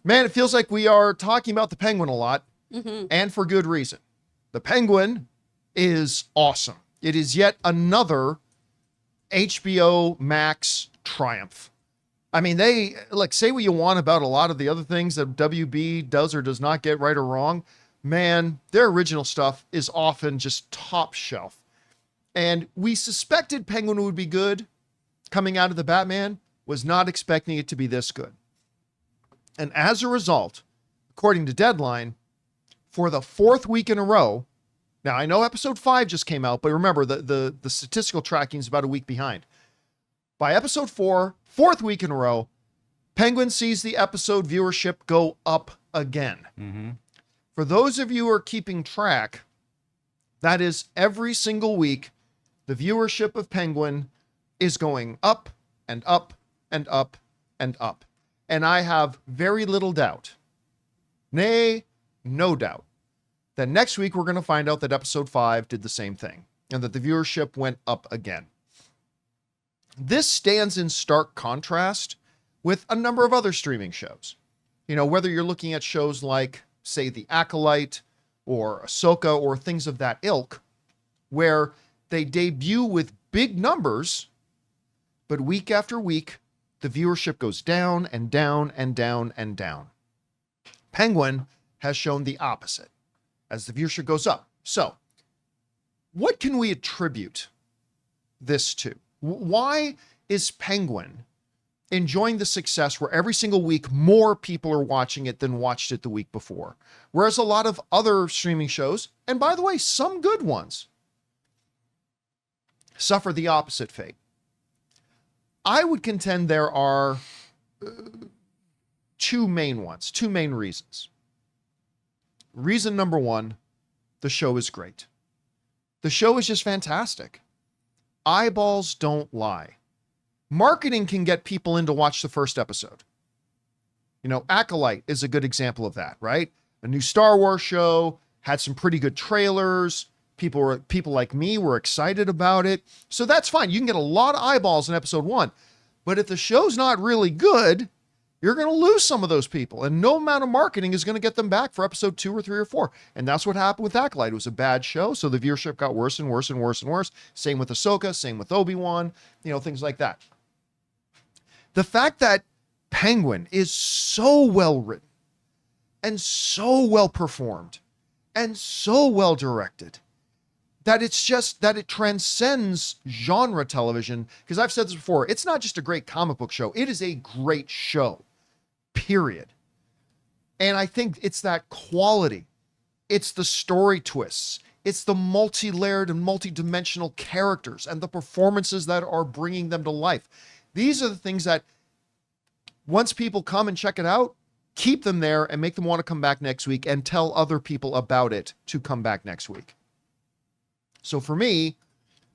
Man, it feels like we are talking about the Penguin a lot, Mm-hmm. and for good reason. The Penguin is awesome. It is yet another HBO Max triumph. I mean, they say what you want about a lot of the other things that WB does or does not get right or wrong. Man, their original stuff is often just top shelf. And we suspected Penguin would be good coming out of the Batman, was not expecting it to be this good. And as a result, according to Deadline, for the fourth week in a row, now I know episode 5 just came out, but remember the statistical tracking is about a week behind. By episode 4, fourth week in a row, Penguin sees the episode viewership go up again. Mm-hmm. For those of you who are keeping track, that is every single week, the viewership of Penguin is going up and up and up and up. And I have very little doubt, nay, no doubt, that next week we're going to find out that episode 5 did the same thing and that the viewership went up again. This stands in stark contrast with a number of other streaming shows. You know, whether you're looking at shows like, say, The Acolyte or Ahsoka or things of that ilk, where they debut with big numbers, but week after week, the viewership goes down and down and down and down. Penguin has shown the opposite as the viewership goes up. So, what can we attribute this to? Why is Penguin enjoying the success where every single week more people are watching it than watched it the week before? Whereas a lot of other streaming shows, and by the way, some good ones, suffer the opposite fate. I would contend there are two main reasons. Reason number one, the show is great. The show is just fantastic. Eyeballs don't lie. Marketing can get people in to watch the first episode. You know, Acolyte is a good example of that, right? A new Star Wars show, had some pretty good trailers. People like me were excited about it. So that's fine. You can get a lot of eyeballs in episode 1. But if the show's not really good, you're going to lose some of those people. And no amount of marketing is going to get them back for episode 2 or 3 or 4. And that's what happened with Acolyte. It was a bad show, so the viewership got worse and worse and worse and worse. Same with Ahsoka, same with Obi-Wan, things like that. The fact that Penguin is so well written and so well performed and so well directed that it's just that it transcends genre television. Because I've said this before, it's not just a great comic book show. It is a great show, period. And I think it's that quality. It's the story twists. It's the multi-layered and multi-dimensional characters and the performances that are bringing them to life. These are the things that once people come and check it out, keep them there and make them want to come back next week and tell other people about it to come back next week. So for me,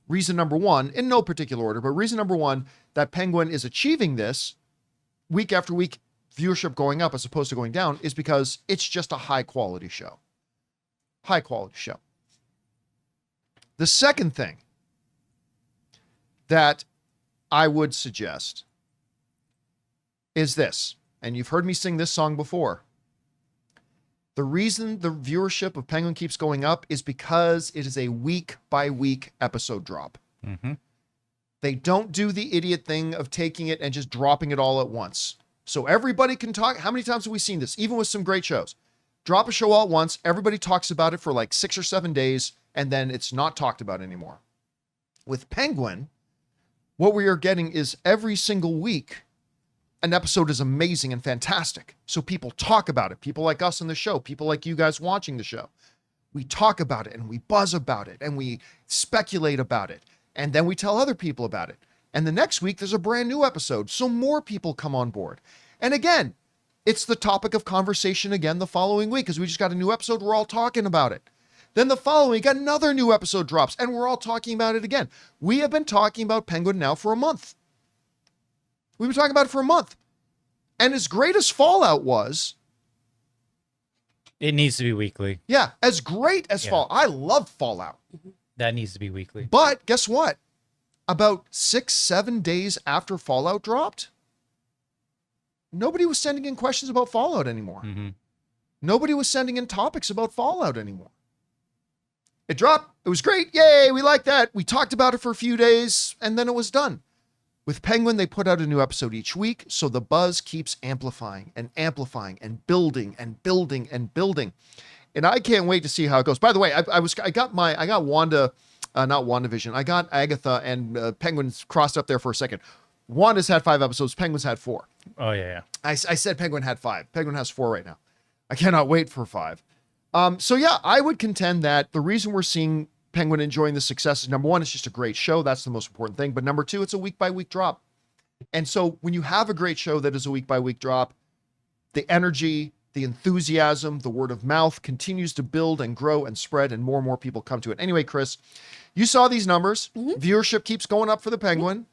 reason number one, in no particular order, but reason number one that Penguin is achieving this week after week, viewership going up as opposed to going down, is because it's just a high quality show. High quality show. The second thing that I would suggest is this, and you've heard me sing this song before. The reason the viewership of Penguin keeps going up is because it is a week-by-week episode drop. Mm-hmm. They don't do the idiot thing of taking it and just dropping it all at once. So everybody can talk. How many times have we seen this? Even with some great shows. Drop a show all at once, everybody talks about it for like 6 or 7 days, and then it's not talked about anymore. With Penguin, what we are getting is every single week, an episode is amazing and fantastic. So people talk about it. People like us on the show, people like you guys watching the show. We talk about it and we buzz about it and we speculate about it. And then we tell other people about it. And the next week there's a brand new episode. So more people come on board. And again, it's the topic of conversation again the following week because we just got a new episode. We're all talking about it. Then the following week, another new episode drops and we're all talking about it again. We have been talking about Penguin now for a month. We've been talking about it for a month. And as great as Fallout was, it needs to be weekly. Yeah, as great as Fallout. I love Fallout. That needs to be weekly. But guess what? About 6-7 days after Fallout dropped, nobody was sending in questions about Fallout anymore. Mm-hmm. Nobody was sending in topics about Fallout anymore. It dropped. It was great. Yay, we like that. We talked about it for a few days, and then it was done. With Penguin, they put out a new episode each week, so the buzz keeps amplifying and amplifying and building and building and building. And I can't wait to see how it goes. By the way, I got Wanda, not WandaVision. I got Agatha and Penguin's crossed up there for a second. Wanda's had 5 episodes. Penguin's had 4. Oh yeah. I said Penguin had 5. Penguin has 4 right now. I cannot wait for 5. So yeah, I would contend that the reason we're seeing Penguin enjoying the success is, number one, it's just a great show. That's the most important thing. But number 2, it's a week by week drop. And so when you have a great show that is a week by week drop, the energy, the enthusiasm, the word of mouth continues to build and grow and spread, and more people come to it. Anyway, Chris, you saw these numbers. Mm-hmm. Viewership keeps going up for the Penguin.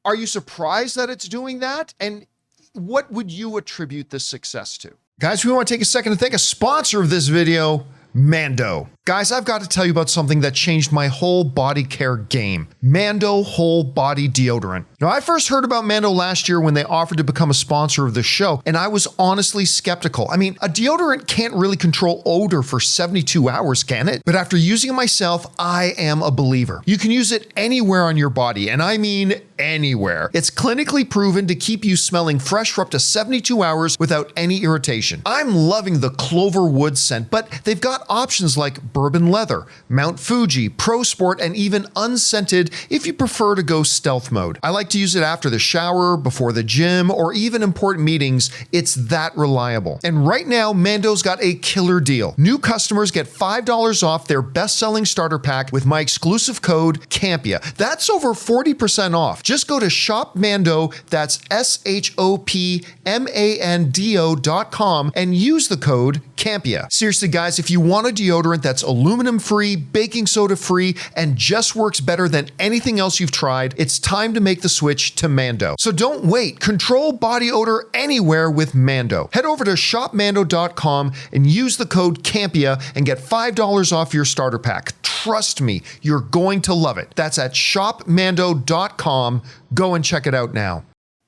Are you surprised that it's doing that? And what would you attribute this success to? Guys, we want to take a second to thank a sponsor of this video, Mando. Guys, I've got to tell you about something that changed my whole body care game. Mando Whole Body Deodorant. Now, I first heard about Mando last year when they offered to become a sponsor of the show, and I was honestly skeptical. I mean, a deodorant can't really control odor for 72 hours, can it? But after using it myself, I am a believer. You can use it anywhere on your body, and I mean anywhere. It's clinically proven to keep you smelling fresh for up to 72 hours without any irritation. I'm loving the Clover Wood scent, but they've got options like Bourbon Leather, Mount Fuji, Pro Sport, and even unscented if you prefer to go stealth mode. I like to use it after the shower, before the gym, or even important meetings. It's that reliable. And right now, Mando's got a killer deal. New customers get $5 off their best-selling starter pack with my exclusive code Campea. That's over 40% off. Just go to shopmando, that's shopmando.com, and use the code Campea. Seriously, guys, if you want a deodorant that's aluminum-free, baking soda-free, and just works better than anything else you've tried, it's time to make the switch to Mando. So don't wait. Control body odor anywhere with Mando. Head over to shopmando.com and use the code Campea and get $5 off your starter pack. Trust me, you're going to love it. That's at shopmando.com. Go and check it out now.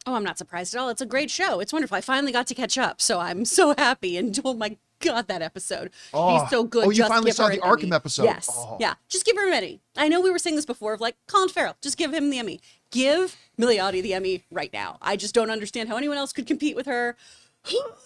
Oh, I'm not surprised at all. It's a great show. It's wonderful. I finally got to catch up, so I'm so happy. And oh my God, that episode. He's so good. Oh, you just finally give saw her the an Arkham Emmy. episode. Yes. Oh. Yeah. Just give her an Emmy. I know we were saying this before of like Colin Farrell. Just give him the Emmy. Give Milioti the Emmy right now. I just don't understand how anyone else could compete with her.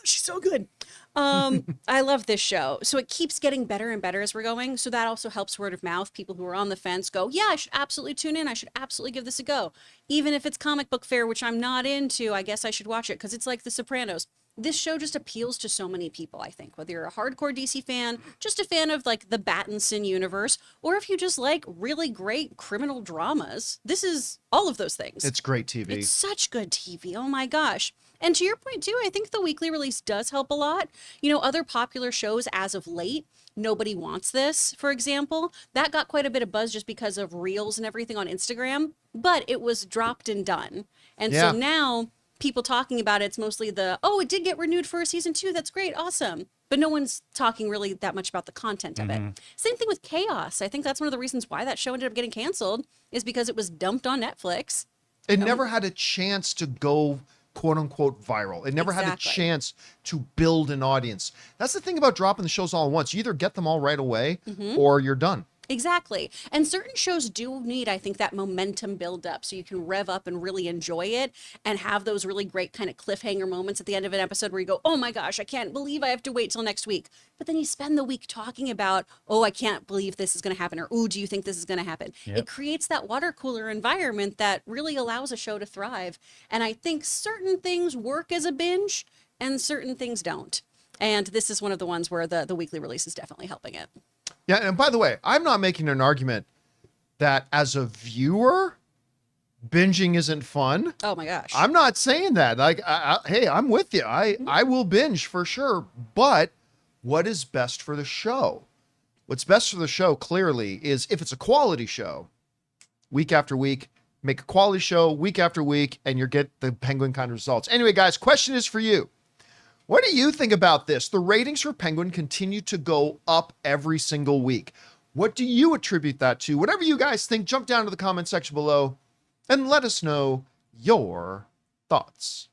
She's so good. I love this show. So it keeps getting better and better as we're going. So that also helps word of mouth. People who are on the fence go, yeah, I should absolutely tune in. I should absolutely give this a go. Even if it's comic book fair, which I'm not into, I guess I should watch it because it's like The Sopranos. This show just appeals to so many people, I think, whether you're a hardcore DC fan, just a fan of like the Battinson universe, or if you just like really great criminal dramas. This is all of those things. It's great TV. It's such good TV. Oh my gosh. And to your point too, I think the weekly release does help a lot. You know, other popular shows as of late, Nobody Wants This, for example, that got quite a bit of buzz just because of reels and everything on Instagram, but it was dropped and done. And so now people talking about it's mostly it did get renewed for a season 2. That's great. Awesome. But no one's talking really that much about the content of it. Same thing with Chaos. I think that's one of the reasons why that show ended up getting canceled is because it was dumped on Netflix. It never had a chance to go quote unquote viral. It never had a chance to build an audience. That's the thing about dropping the shows all at once. You either get them all right away or you're done. Exactly. And certain shows do need, I think, that momentum build up so you can rev up and really enjoy it and have those really great kind of cliffhanger moments at the end of an episode where you go, oh my gosh, I can't believe I have to wait till next week. But then you spend the week talking about, oh, I can't believe this is going to happen, or, oh, do you think this is going to happen? Yep. It creates that water cooler environment that really allows a show to thrive. And I think certain things work as a binge and certain things don't. And this is one of the ones where the weekly release is definitely helping it. Yeah, and by the way, I'm not making an argument that as a viewer, binging isn't fun. Oh my gosh. I'm not saying that. Like, hey, I'm with you. I will binge for sure. But what is best for the show? What's best for the show, clearly, is if it's a quality show, week after week, make a quality show week after week, and you get the Penguin kind of results. Anyway, guys, question is for you. What do you think about this? The ratings for Penguin continue to go up every single week. What do you attribute that to? Whatever you guys think, jump down to the comment section below and let us know your thoughts.